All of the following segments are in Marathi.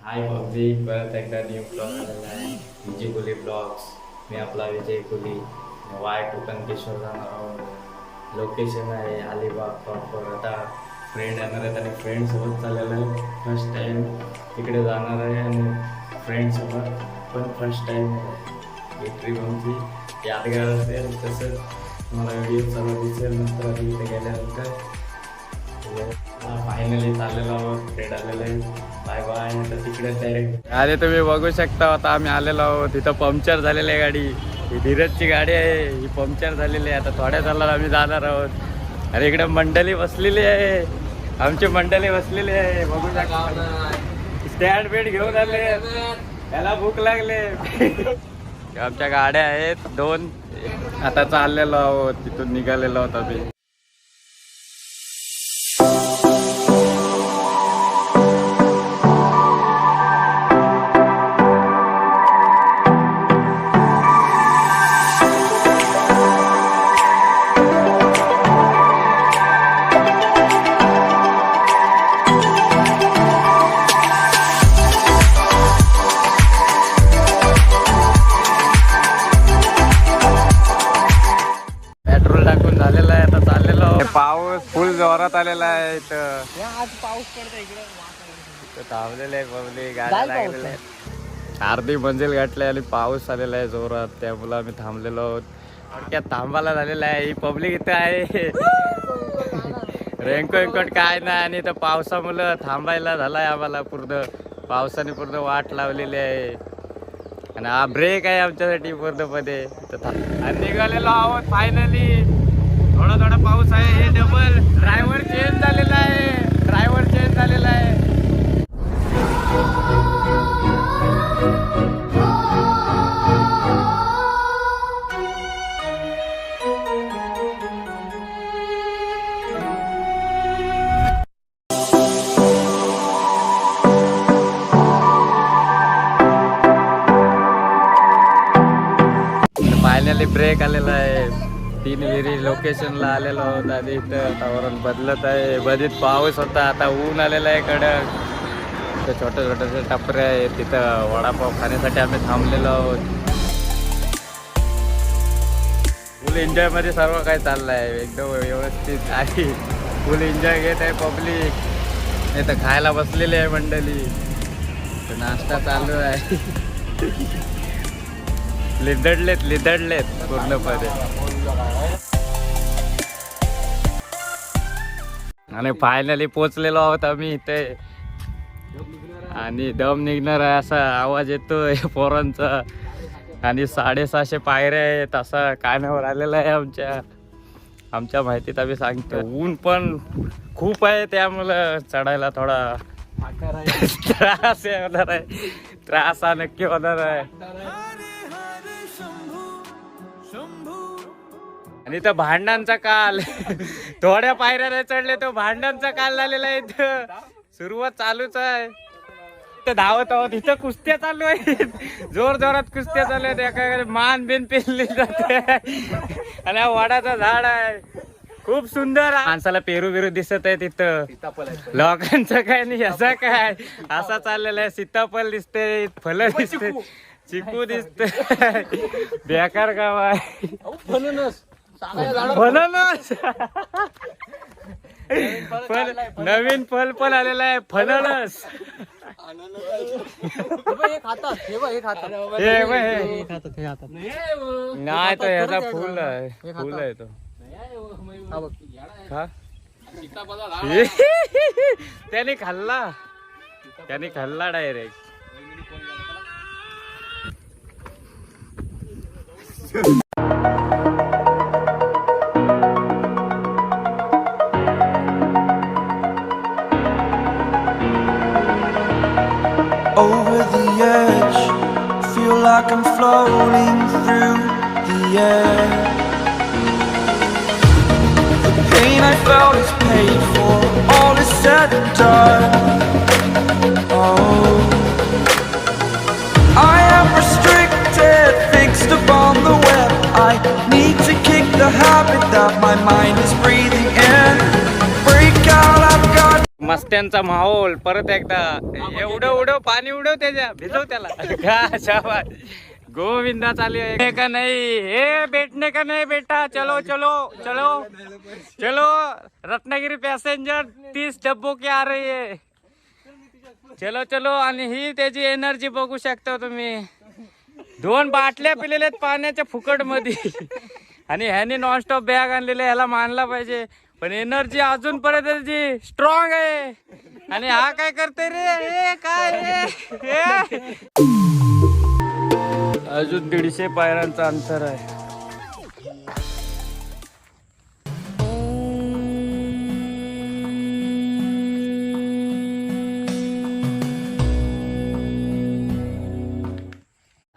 हाय पब्लिक, परत एकदा न्यू ब्लॉग आलेला आहे. विजय कोली ब्लॉग्स. मी आपला विजय कोली. वाय टू कनकेश्वर जाणार आहोत. लोकेशन आहे अलिबाग प्रॉपर. आता फ्रेंड येणार आहेत आणि फ्रेंडसोबत चाललेलं आहे. फर्स्ट टाईम तिकडे जाणार आहे आणि फ्रेंडसोबत पण फर्स्ट टाईम ही ट्रिप आमची यादगार असेल. तसंच मला व्हिडिओ सर्व दिसेल नंतर आधी इथे गेल्यानंतर. फायनली चाललेलो आहोत. फ्रेंड आलेलं आहे. Bye bye. आता तिकडे डायरेक्ट अरे तुम्ही बघू शकता. आता आम्ही आलेलो आहोत. तिथं पंक्चर झालेली आहे गाडी. ही धीरजची गाडी आहे. ही पंक्चर झालेली आहे. आता थोड्या चालणार आम्ही जाणार आहोत. अरे इकडे मंडळी बसलेली आहे. आमची मंडळी बसलेली आहे. बघू शकता. स्टँड बेड घेऊन आले. त्याला भूक लागले. आमच्या गाड्या आहेत 2. आता चाललेलो आहोत. तिथून निघालेलो आहोत आम्ही. पेट्रोल टाकून झालेलं आहे. आता चाललेलो. पाऊस फुल जोरात आलेला आहे. इथं आज पाऊस पडतो इकडे. थांबलेले आहे पब्लिक. गाड्या लागलेल्या आहेत. अर्धी मंजिल गाठली आणि पाऊस आलेला आहे जोरात. त्यामुळे आम्ही थांबलेलो आहोत. थोडक्यात थांबायला झालेला आहे. ही पब्लिक इथं आहे. रेनकोट काय नाही. आणि इथं पावसामुळं थांबायला झालाय आम्हाला. पूर्ण पावसाने पूर्ण वाट लावलेली आहे. आणि हा ब्रेक आहे आमच्यासाठी पूर्णपणे. आणि निघालेलो आहोत फायनली. थोडा थोडा पाऊस आहे. हे डबल ड्रायव्हर चेंज झालेला आहे. ड्रायव्हर चेंज झालेला आहे. फायनली ब्रेक आलेला आहे. 3 विहिरी लोकेशनला आलेलो आहोत. आणि इथं वातावरण बदलत आहे. बरीच पाऊस होता. आता ऊन आलेला आहे कडक. इथं छोटे छोटे टपरे आहेत. तिथं वडापाव खाण्यासाठी आम्ही थांबलेलो आहोत. फुल एन्जॉयमध्ये सर्व काही चाललं आहे. एकदम व्यवस्थित आहे. फुल एन्जॉय घेत आहे पब्लिक. इथं खायला बसलेली आहे मंडळी. नाश्ता चालू आहे. लिदडलेत पूर्णपणे. आणि फायनली पोचलेलो आहोत आम्ही इथे. आणि दम निघणार आहे असा आवाज येतोय पोरांचा. आणि 650 पायऱ्या आहेत असा कानावर आलेला आहे आमच्या माहितीत आम्ही सांगतो. ऊन पण खूप आहे. त्यामुळं चढायला थोडा त्रास होणार आहे. त्रास हा नक्की होणार आहे. आणि इथं भांडणांचा काल. थोड्या पायऱ्या नाही चढले तो भांडणांचा काल झालेला आहे. इथं सुरुवात चालूच आहे. इथं धावत आहोत. इथं कुस्त्या चालू आहेत. जोर जोरात कुस्त्या चालू आहेत. एका मान बिन पेरली जाते. आणि हा वडाचं झाड आहे. खूप सुंदर. माणसाला पेरू बिरू दिसत आहे तिथं. लोकांचं काय नाही. असं काय असा चाललेला आहे. सीताफळ दिसते. फळ दिसते. चिकू दिसते. बेकार गाव आहे. फणस. नवीन फल पण आलेला आहे. फणस. नाही तो ह्याचा फुल आहे. फुल आहे तो. त्याने खाल्ला direct. Over the edge, feel like I'm floating through the air. The pain I felt is paid for, all is said and done. Oh, I am restricted, fixed upon the web. I need to kick the habit that my mind is breathing in. Break out, I've got मस्त्यांचा माहोल परत एकदा एवढं उडव पाणी उडव त्याच्या भिजव त्याला का शाबाश गोविंदा चालू है का नहीं हे बैठने का नहीं बेटा चलो चलो चलो चलो रत्नागिरी पैसेंजर 30 डब्बों की आ रही है चलो चलो आणि ही त्याची एनर्जी बघू शकता तुम्ही 2 बाटल्या पिलेल्या आहेत पाण्याच्या फुकट मध्ये आणि ह्याने नॉनस्टॉप बॅग आणलेले ह्याला मानला पाहिजे पण एनर्जी अजूनपर्यंत त्याची स्ट्रॉंग आहे आणि हा काय करते रे हे काय रे अजून 150 पायऱ्यांचं अंतर आहे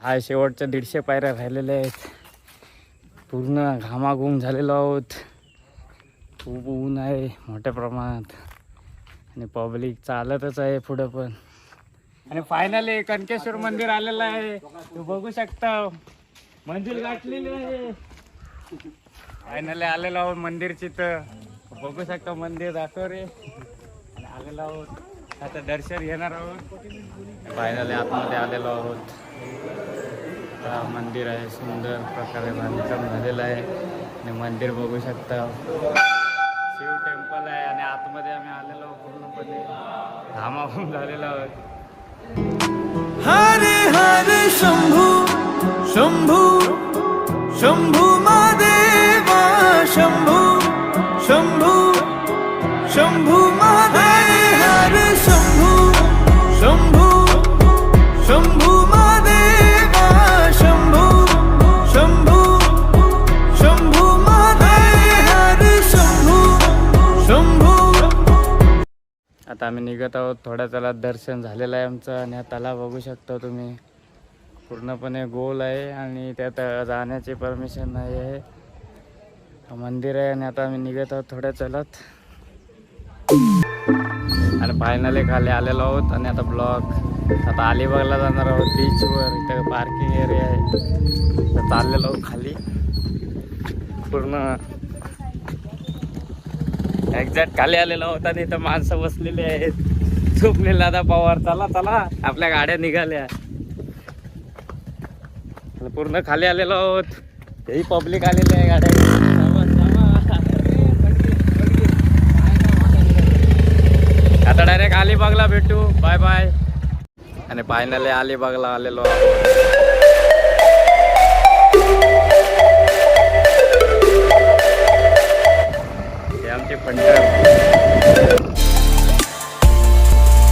हा शेवटच्या 150 पायऱ्या राहिलेल्या आहेत पूर्ण घामाघूम झालेलो आहोत खूप ऊन आहे मोठ्या प्रमाणात आणि पब्लिक चालतच आहे पुढं पण आणि फायनली कनकेश्वर मंदिर आलेलं आहे तू बघू शकता मंदिर गाठलेले आहे फायनली आलेलो आहोत मंदिरची तर बघू शकता मंदिर दाखव रे आलेलो आहोत आता दर्शन घेणार आहोत फायनली आतमध्ये आलेलो आहोत मंदिर आहे सुंदर प्रकारे बांधकाम झालेलं आहे आणि मंदिर बघू शकता शिव टेम्पल आहे आणि आतमध्ये आम्ही आलेलो पूर्णपणे घामाघूम झालेलो आहोत हरे हरे शंभू शंभू शंभू महादेवा शंभू शंभू शंभू महादेव हरे शंभू शंभू शंभू महादेवा शंभू शंभू शंभू महादेव हरे शंभू शंभू आता आम्ही निघत आहोत थोड्या त्याला दर्शन झालेलं आहे आमचं आणि हा तलाव बघू शकता तुम्ही पूर्णपणे गोल आहे आणि त्यात जाण्याची परमिशन नाही आहे मंदिर आहे आणि आता आम्ही निघत आहोत थोड्या चलत आणि फायनली खाली आलेलो आहोत आणि आता ब्लॉक आता अलिबागला जाणार आहोत बीचवर इथं पार्किंग एरिया आहे तर चाललेलो आहोत खाली पूर्ण एक्झॅक्ट खाली आलेला होता आणि इथं माणसं बसलेली आहेत झोपलेला दादा पवार चला चला आपल्या गाड्या निघाल्या पूर्ण खाली आलेलो आहोत हेही पब्लिक आलेले आहे गाड्या आता डायरेक्ट अलिबागला भेटू बाय बाय आणि फायनली अलिबागला आलेलो आहोत हे आमचे पंढर